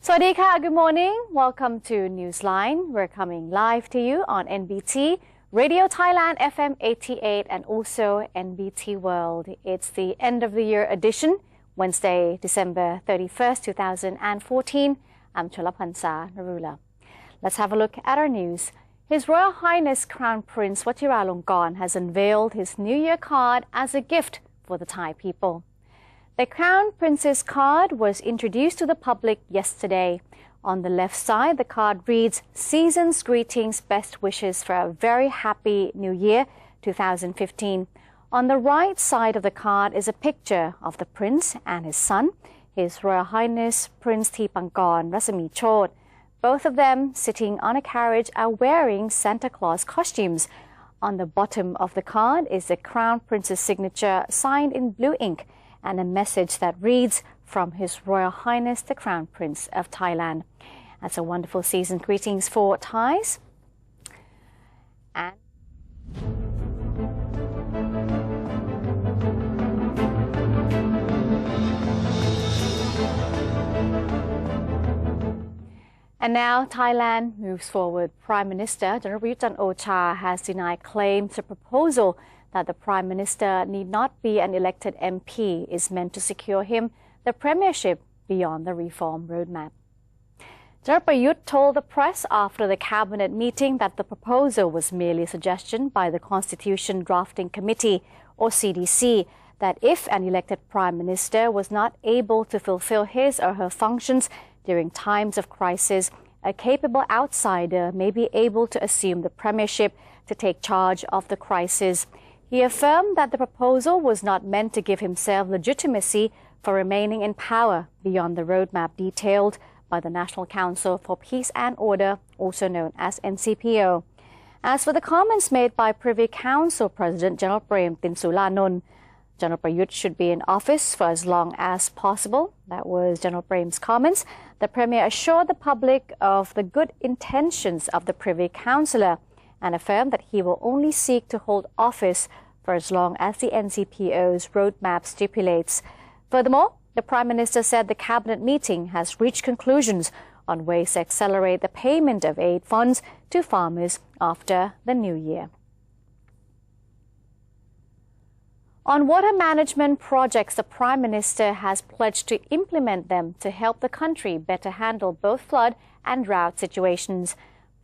Swadika, good morning. Welcome to Newsline. We're coming live to you on NBT, Radio Thailand FM 88 and also NBT World. It's the end of the year edition, Wednesday, December 31st, 2014. I'm Cholapansa Narula. Let's have a look at our news. His Royal Highness Crown Prince Vajiralongkorn has unveiled his New Year card as a gift for the Thai people. The Crown Prince's card was introduced to the public yesterday. On the left side, the card reads, "Season's greetings, best wishes for a very happy New Year 2015. On the right side of the card is a picture of the Prince and his son, His Royal Highness Prince Teepankon Rasameechot. Both of them, sitting on a carriage, are wearing Santa Claus costumes. On the bottom of the card is the Crown Prince's signature signed in blue ink, and a message that reads, "From His Royal Highness the Crown Prince of Thailand." That's a wonderful season greetings for Thais. And now Thailand moves forward. Prime Minister Prayut Chan-o-cha has denied claims the proposal that the Prime Minister need not be an elected MP is meant to secure him the premiership beyond the reform roadmap. Prayut told the press after the cabinet meeting that the proposal was merely a suggestion by the Constitution Drafting Committee, or CDC, that if an elected Prime Minister was not able to fulfill his or her functions during times of crisis, a capable outsider may be able to assume the premiership to take charge of the crisis. He affirmed that the proposal was not meant to give himself legitimacy for remaining in power beyond the roadmap detailed by the National Council for Peace and Order, also known as NCPO. As for the comments made by Privy Council President General Prem Tinsulanont, General Prayut should be in office for as long as possible. That was General Prem's comments. The Premier assured the public of the good intentions of the Privy Councillor and affirmed that he will only seek to hold office for as long as the NCPO's roadmap stipulates. Furthermore, the Prime Minister said the cabinet meeting has reached conclusions on ways to accelerate the payment of aid funds to farmers after the new year. On water management projects, the Prime Minister has pledged to implement them to help the country better handle both flood and drought situations.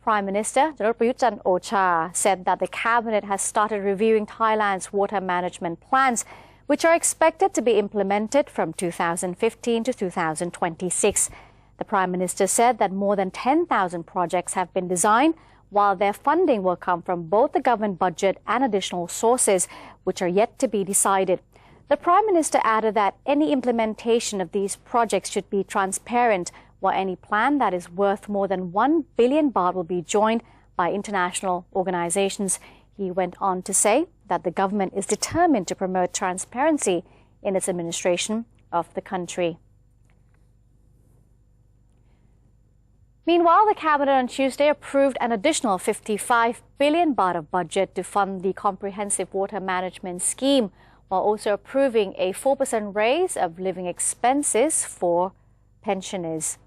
Prime Minister Prayut Chan-o-cha said that the cabinet has started reviewing Thailand's water management plans, which are expected to be implemented from 2015 to 2026. The Prime Minister said that more than 10,000 projects have been designed, while their funding will come from both the government budget and additional sources, which are yet to be decided. The Prime Minister added that any implementation of these projects should be transparent, while any plan that is worth more than 1 billion baht will be joined by international organizations. He went on to say that the government is determined to promote transparency in its administration of the country. Meanwhile, the Cabinet on Tuesday approved an additional 55 billion baht of budget to fund the Comprehensive Water Management Scheme, while also approving a 4% raise of living expenses for pensioners.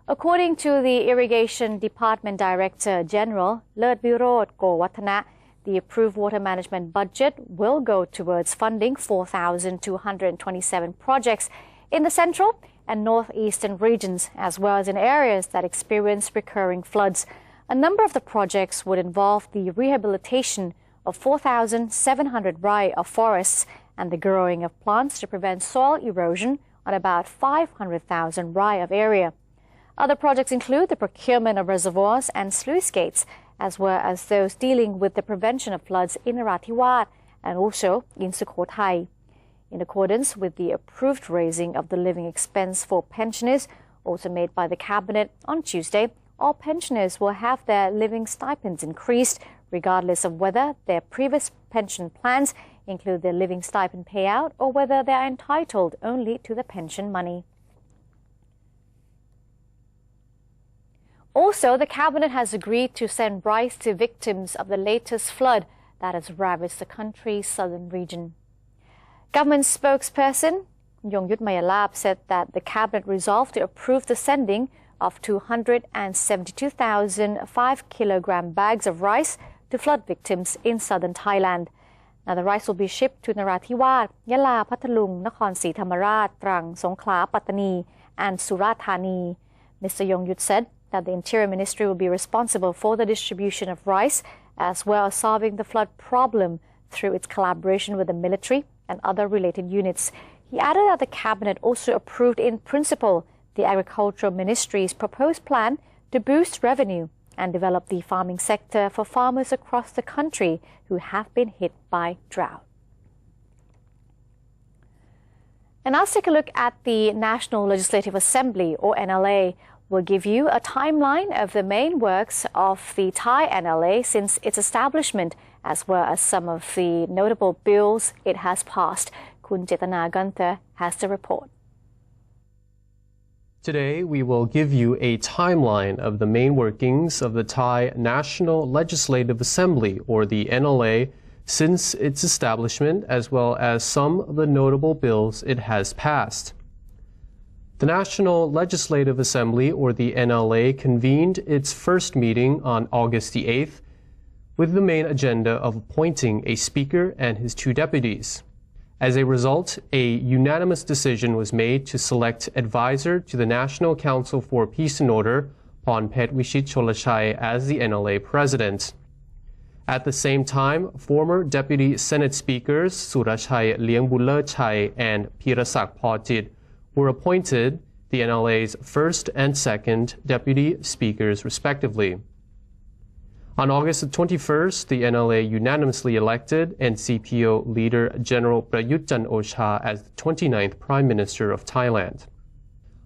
According to the Irrigation Department Director General, Lerth Virod Gowatthana, the approved water management budget will go towards funding 4,227 projects in the central and northeastern regions, as well as in areas that experience recurring floods. A number of the projects would involve the rehabilitation of 4,700 rai of forests and the growing of plants to prevent soil erosion on about 500,000 rai of area. Other projects include the procurement of reservoirs and sluice gates, as well as those dealing with the prevention of floods in Narathiwat and also in Sukhothai. In accordance with the approved raising of the living expense for pensioners, also made by the Cabinet on Tuesday, all pensioners will have their living stipends increased, regardless of whether their previous pension plans include their living stipend payout or whether they are entitled only to the pension money. Also, the Cabinet has agreed to send rice to victims of the latest flood that has ravaged the country's southern region. Government spokesperson Yongyut Mayalab said that the cabinet resolved to approve the sending of 272,005 kilogram bags of rice to flood victims in southern Thailand. Now, the rice will be shipped to Narathiwat, Yala, Pathalung, Nakhon Si Thammarat, Trang, Songkhla, Pattani, and Surat Thani. Mr. Yongyut said that the Interior Ministry will be responsible for the distribution of rice as well as solving the flood problem through its collaboration with the military and other related units. He added that the cabinet also approved in principle the Agricultural Ministry's proposed plan to boost revenue and develop the farming sector for farmers across the country who have been hit by drought. And now let's take a look at the National Legislative Assembly, or NLA. We'll give you a timeline of the main works of the Thai NLA since its establishment, as well as some of the notable bills it has passed. Kun Jetana Gunther has the report. Today, we will give you a timeline of the main workings of the Thai National Legislative Assembly, or the NLA, since its establishment, as well as some of the notable bills it has passed. The National Legislative Assembly, or the NLA, convened its first meeting on August the 8th with the main agenda of appointing a speaker and his two deputies. As a result, a unanimous decision was made to select advisor to the National Council for Peace and Order, Pornphet Wishit Cholachai, as the NLA president. At the same time, former Deputy Senate Speakers Surachai Liangbulerchai and Pirasak Pawjit were appointed the NLA's first and second deputy speakers, respectively. On August 21st, the NLA unanimously elected NCPO leader General Prayut Chan-o-cha as the 29th Prime Minister of Thailand.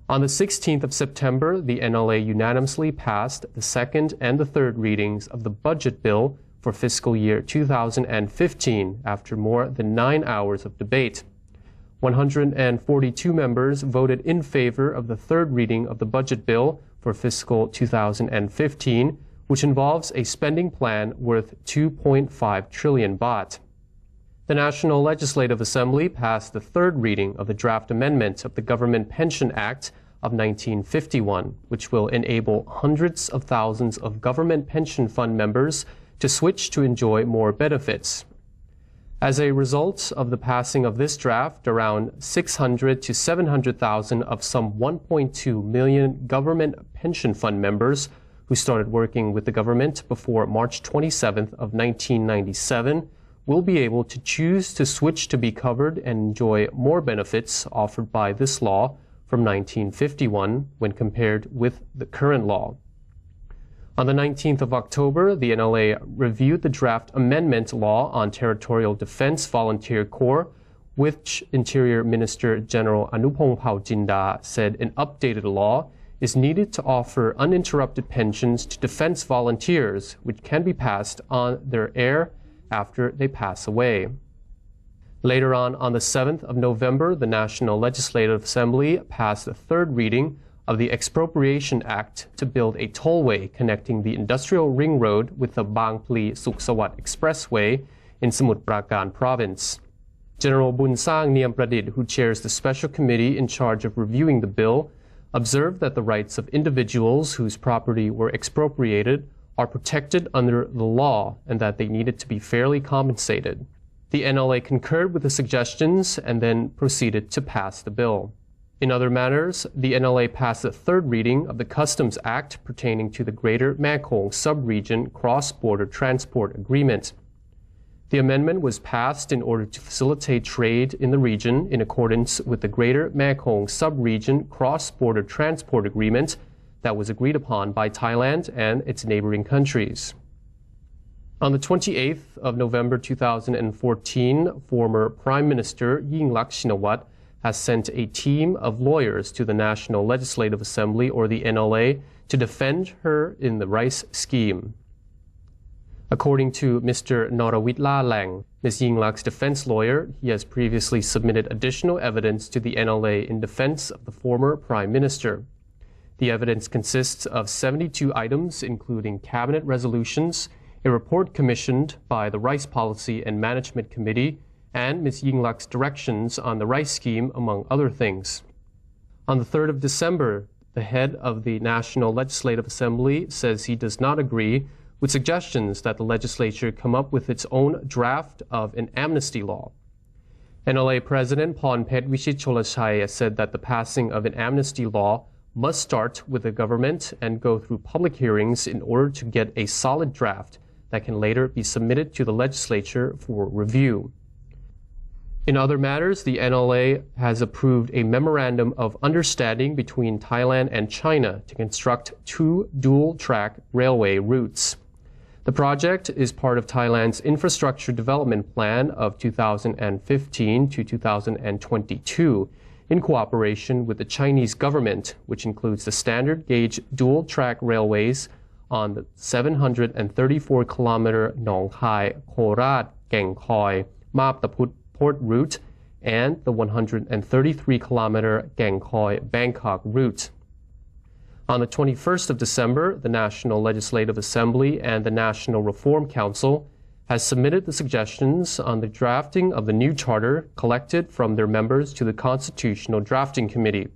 On the 16th of September, the NLA unanimously passed the second and the third readings of the budget bill for fiscal year 2015 after more than 9 hours of debate. 142 members voted in favor of the third reading of the budget bill for fiscal 2015, which involves a spending plan worth 2.5 trillion baht. The National Legislative Assembly passed the third reading of the draft amendment of the Government Pension Act of 1951, which will enable hundreds of thousands of government pension fund members to switch to enjoy more benefits. As a result of the passing of this draft, around 600 to 700,000 of some 1.2 million government pension fund members who started working with the government before March 27th of 1997 will be able to choose to switch to be covered and enjoy more benefits offered by this law from 1951 when compared with the current law. On the 19th of October, the NLA reviewed the draft amendment law on Territorial Defense Volunteer Corps, which Interior Minister General Anupong Jinda said an updated law is needed to offer uninterrupted pensions to defense volunteers, which can be passed on their heir after they pass away. Later on the 7th of November, the National Legislative Assembly passed the third reading of the Expropriation Act to build a tollway connecting the Industrial Ring Road with the Bang Pli Sukhsawat Expressway in Samut Prakan Province. General Bunsang Niampradit, who chairs the special committee in charge of reviewing the bill, observed that the rights of individuals whose property were expropriated are protected under the law and that they needed to be fairly compensated. The NLA concurred with the suggestions and then proceeded to pass the bill. In other matters, the NLA passed the third reading of the Customs Act pertaining to the Greater Mekong Sub-Region Cross-Border Transport Agreement. The amendment was passed in order to facilitate trade in the region in accordance with the Greater Mekong Sub-Region Cross-Border Transport Agreement that was agreed upon by Thailand and its neighboring countries. On the 28th of November 2014, former Prime Minister Yingluck Shinawatra has sent a team of lawyers to the National Legislative Assembly, or the NLA, to defend her in the rice scheme. According to Mr. Norawitla Lang, Ms. Yingluck's defense lawyer, he has previously submitted additional evidence to the NLA in defense of the former Prime Minister. The evidence consists of 72 items, including cabinet resolutions, a report commissioned by the Rice Policy and Management Committee, and Ms. Yingluck's directions on the rice scheme, among other things. On the 3rd of December, the head of the National Legislative Assembly says he does not agree with suggestions that the legislature come up with its own draft of an amnesty law. NLA President Pornphet Wichitcholachai said that the passing of an amnesty law must start with the government and go through public hearings in order to get a solid draft that can later be submitted to the legislature for review. In other matters, the NLA has approved a memorandum of understanding between Thailand and China to construct 2 dual-track railway routes. The project is part of Thailand's Infrastructure Development Plan of 2015 to 2022 in cooperation with the Chinese government, which includes the standard gauge dual-track railways on the 734-kilometer Nong Khai, Korat, Geng Khoi, Map Taput Port route and the 133-kilometer Geng Khoi, Bangkok route. On the 21st of December, the National Legislative Assembly and the National Reform Council has submitted the suggestions on the drafting of the new charter collected from their members to the Constitutional Drafting Committee.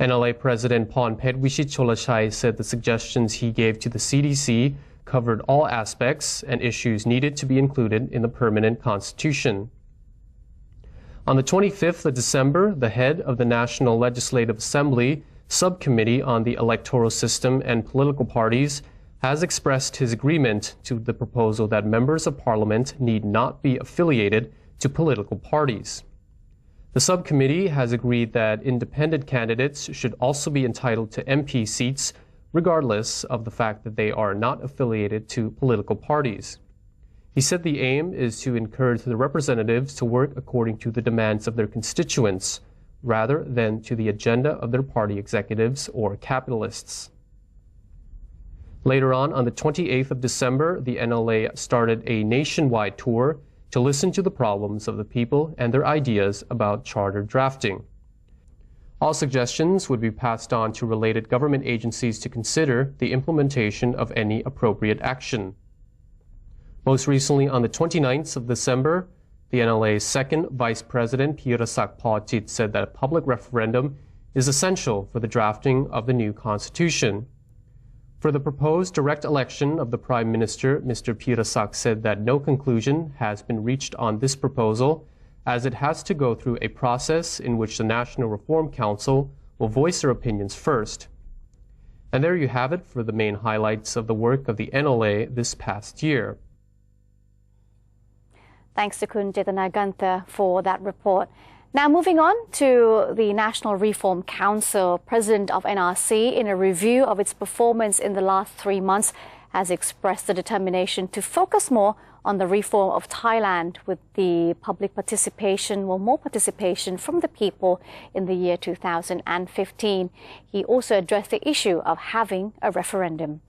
NLA President Pornphet Wichitcholachai said the suggestions he gave to the CDC covered all aspects and issues needed to be included in the permanent constitution. On the 25th of December, the head of the National Legislative Assembly Subcommittee on the Electoral System and Political Parties has expressed his agreement to the proposal that members of parliament need not be affiliated to political parties. The subcommittee has agreed that independent candidates should also be entitled to MP seats, regardless of the fact that they are not affiliated to political parties. He said the aim is to encourage the representatives to work according to the demands of their constituents, rather than to the agenda of their party executives or capitalists. Later on the 28th of December, the NLA started a nationwide tour to listen to the problems of the people and their ideas about charter drafting. All suggestions would be passed on to related government agencies to consider the implementation of any appropriate action. Most recently, on the 29th of December, the NLA's second Vice President, Pirasak Pawjit, said that a public referendum is essential for the drafting of the new constitution. For the proposed direct election of the Prime Minister, Mr. Pirasak said that no conclusion has been reached on this proposal, as it has to go through a process in which the National Reform Council will voice their opinions first. And there you have it for the main highlights of the work of the NLA this past year. Thanks to Kun Jetana Gantha for that report. Now moving on to the National Reform Council, President of NRC, in a review of its performance in the last 3 months, has expressed the determination to focus more on the reform of Thailand with the public participation, more participation from the people in the year 2015. He also addressed the issue of having a referendum.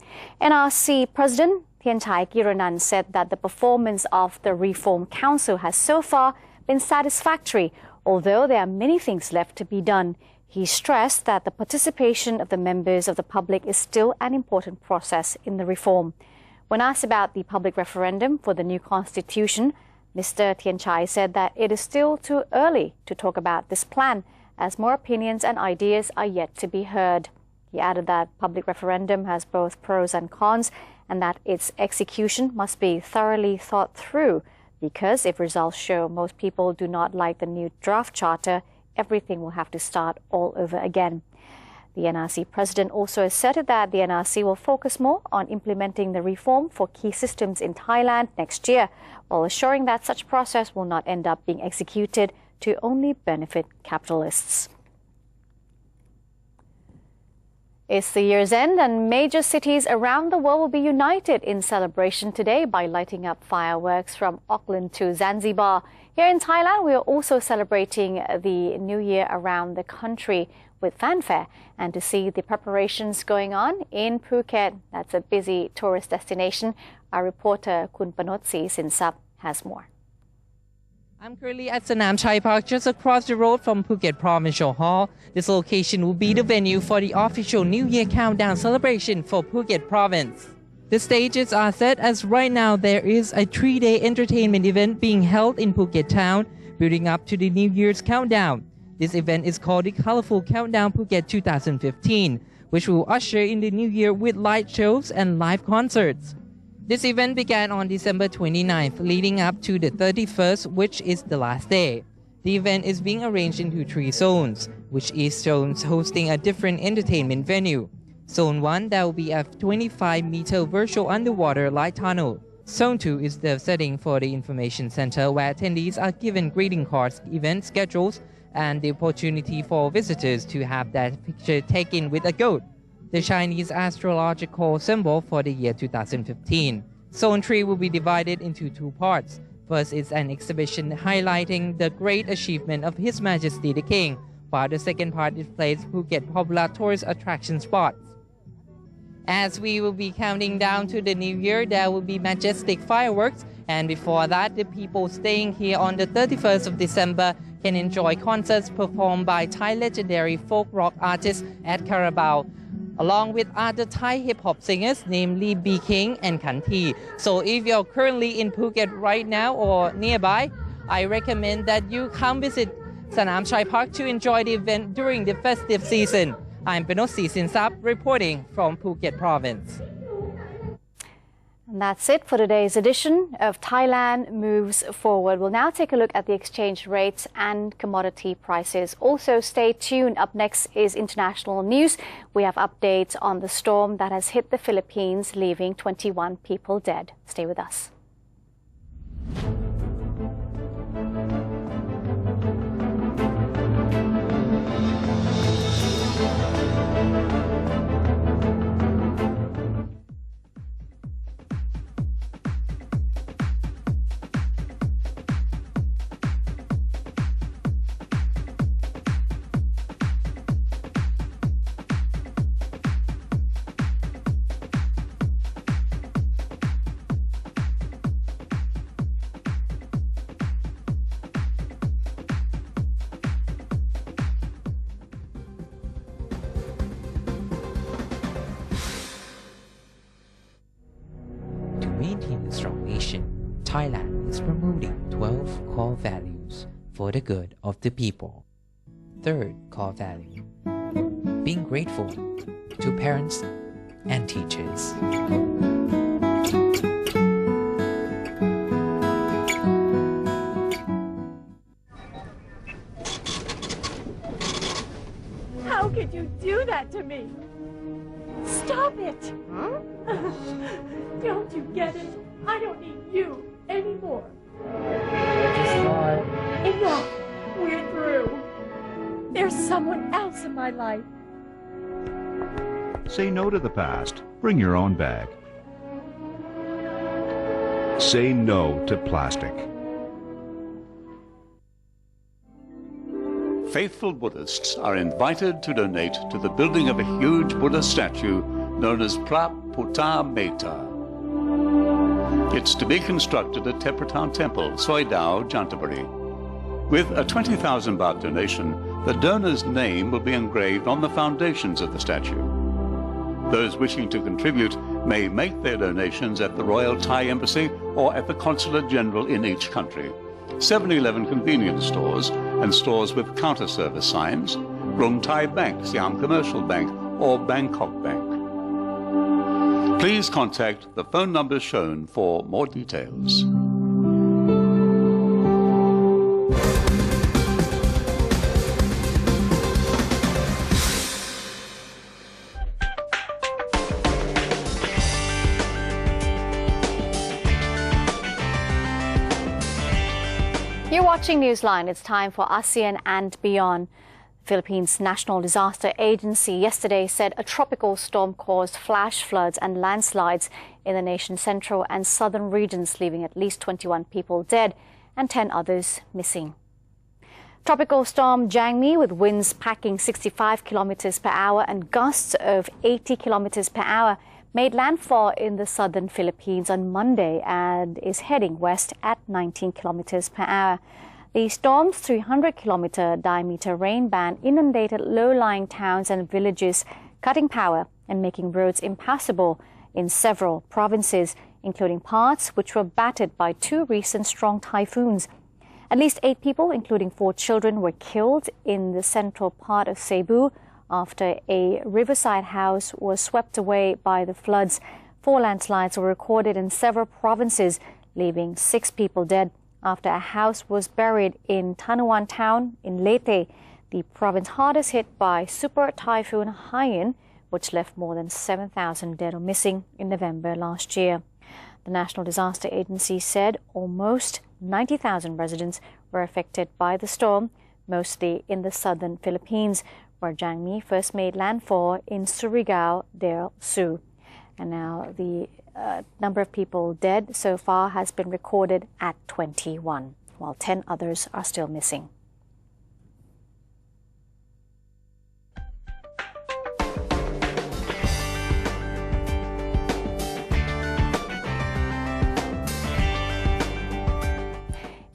NRC President Tianchai Kiranan said that the performance of the Reform Council has so far been satisfactory, although there are many things left to be done. He stressed that the participation of the members of the public is still an important process in the reform. When asked about the public referendum for the new constitution, Mr. Tianchai said that it is still too early to talk about this plan, as more opinions and ideas are yet to be heard. He added that public referendum has both pros and cons, and that its execution must be thoroughly thought through, because if results show most people do not like the new draft charter, everything will have to start all over again. The NRC president also asserted that the NRC will focus more on implementing the reform for key systems in Thailand next year, while assuring that such process will not end up being executed to only benefit capitalists. It's the year's end, and major cities around the world will be united in celebration today by lighting up fireworks from Auckland to Zanzibar. Here in Thailand, we are also celebrating the New Year around the country with fanfare. And to see the preparations going on in Phuket, that's a busy tourist destination, our reporter Kun Panotsi Sinsap has more. I'm currently at Sanam Chai Park, just across the road from Phuket Provincial Hall. This location will be the venue for the official New Year countdown celebration for Phuket Province. The stages are set as right now there is a 3-day entertainment event being held in Phuket town, building up to the New Year's countdown. This event is called the Colorful Countdown Phuket 2015, which will usher in the new year with light shows and live concerts. This event began on December 29th, leading up to the 31st, which is the last day. The event is being arranged into 3 zones, which each zone hosting a different entertainment venue. Zone 1, there will be a 25-meter virtual underwater light tunnel. Zone 2 is the setting for the information center where attendees are given greeting cards, event schedules, and the opportunity for visitors to have their picture taken with a goat, the Chinese astrological symbol for the year 2015. Zone 3 will be divided into 2 parts. First is an exhibition highlighting the great achievement of His Majesty the King, while the second part displays Phuket popular tourist attraction spots. As we will be counting down to the new year, there will be majestic fireworks, and before that, the people staying here on the 31st of December can enjoy concerts performed by Thai legendary folk rock artists at Carabao, along with other Thai hip-hop singers, namely B. King and Kanti. So if you're currently in Phuket right now or nearby, I recommend that you come visit Sanam Chai Park to enjoy the event during the festive season. I'm Penosi Sinsap reporting from Phuket Province. And that's it for today's edition of Thailand Moves Forward. We'll now take a look at the exchange rates and commodity prices. Also, stay tuned. Up next is international news. We have updates on the storm that has hit the Philippines, leaving 21 people dead. Stay with us. Maintain a strong nation, Thailand is promoting 12 core values for the good of the people. Third core value, being grateful to parents and teachers. How could you do that to me? Stop it! Huh? Don't you get it? I don't need you anymore. Enough! We're through. There's someone else in my life. Say no to the past. Bring your own bag. Say no to plastic. Faithful Buddhists are invited to donate to the building of a huge Buddha statue known as Praputta Metta. It's to be constructed at Tepratown Temple, Soidao, Jantaburi. With a 20,000 baht donation, the donor's name will be engraved on the foundations of the statue. Those wishing to contribute may make their donations at the Royal Thai Embassy or at the Consulate General in each country, 7-Eleven convenience stores and stores with counter service signs, Rung Thai Bank, Siam Commercial Bank or Bangkok Bank. Please contact the phone numbers shown for more details. You're watching Newsline. It's time for ASEAN and Beyond. Philippines National Disaster Agency yesterday said a tropical storm caused flash floods and landslides in the nation's central and southern regions, leaving at least 21 people dead and 10 others missing. Tropical storm Jangmi, with winds packing 65 kilometers per hour and gusts of 80 kilometers per hour, made landfall in the southern Philippines on Monday and is heading west at 19 kilometers per hour. The storm's 300-kilometer diameter rain band inundated low-lying towns and villages, cutting power and making roads impassable in several provinces, including parts which were battered by 2 recent strong typhoons. At least 8 people, including 4 children, were killed in the central part of Cebu after a riverside house was swept away by the floods. 4 landslides were recorded in several provinces, leaving 6 people dead after a house was buried in Tanuan town in Leyte, the province hardest hit by Super Typhoon Haiyan, which left more than 7,000 dead or missing in November last year. The National Disaster Agency said almost 90,000 residents were affected by the storm, mostly in the southern Philippines, where Jangmi first made landfall in Surigao del Sur. And now the number of people dead so far has been recorded at 21, while 10 others are still missing.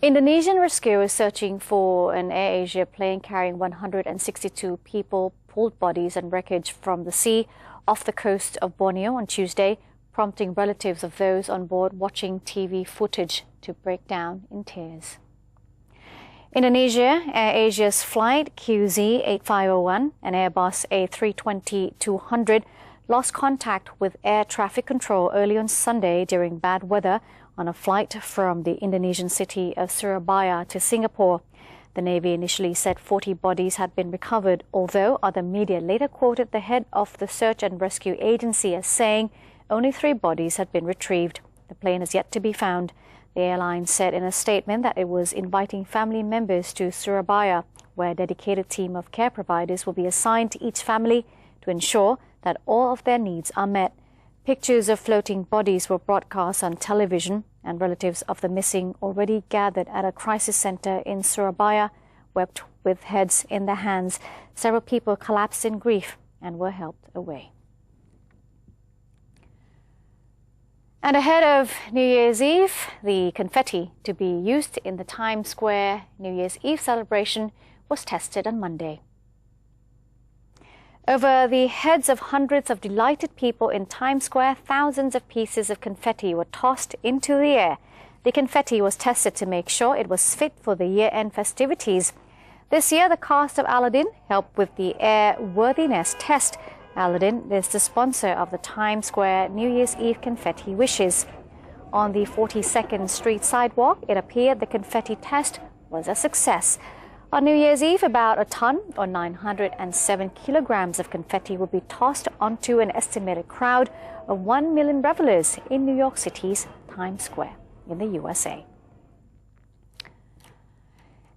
Indonesian rescuers searching for an AirAsia plane carrying 162 people pulled bodies and wreckage from the sea off the coast of Borneo on Tuesday, prompting relatives of those on board watching TV footage to break down in tears. Indonesia, AirAsia's flight QZ8501 and Airbus A320-200 lost contact with air traffic control early on Sunday during bad weather on a flight from the Indonesian city of Surabaya to Singapore. The Navy initially said 40 bodies had been recovered, although other media later quoted the head of the search and rescue agency as saying only 3 bodies had been retrieved. The plane has yet to be found. The airline said in a statement that it was inviting family members to Surabaya, where a dedicated team of care providers will be assigned to each family to ensure that all of their needs are met. Pictures of floating bodies were broadcast on television, and relatives of the missing already gathered at a crisis center in Surabaya, wept with heads in their hands. Several people collapsed in grief and were helped away. And ahead of New Year's Eve, the confetti to be used in the Times Square New Year's Eve celebration was tested on Monday. Over the heads of hundreds of delighted people in Times Square, thousands of pieces of confetti were tossed into the air. The confetti was tested to make sure it was fit for the year-end festivities. This year, the cast of Aladdin helped with the airworthiness test. Aladdin is the sponsor of the Times Square New Year's Eve confetti wishes. On the 42nd Street sidewalk, it appeared the confetti test was a success. On New Year's Eve, about a ton or 907 kilograms of confetti will be tossed onto an estimated crowd of 1 million revelers in New York City's Times Square in the USA.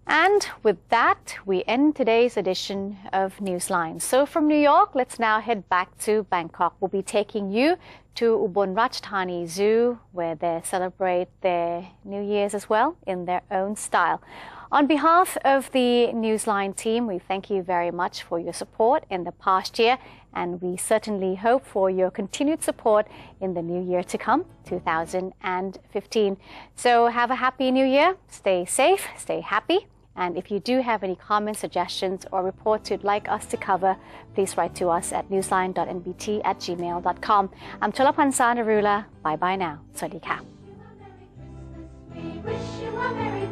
And with that, we end today's edition of Newsline. So from New York, let's now head back to Bangkok. We'll be taking you to Ubon Ratchathani Zoo, where they celebrate their New Year's as well in their own style. On behalf of the Newsline team, we thank you very much for your support in the past year, and we certainly hope for your continued support in the new year to come, 2015. So have a happy new year, stay safe, stay happy, and if you do have any comments, suggestions, or reports you'd like us to cover, please write to us at newsline.nbt@gmail.com. I'm Cholapansa Narula. Bye-bye now. Sawasdee ka. We wish you a Merry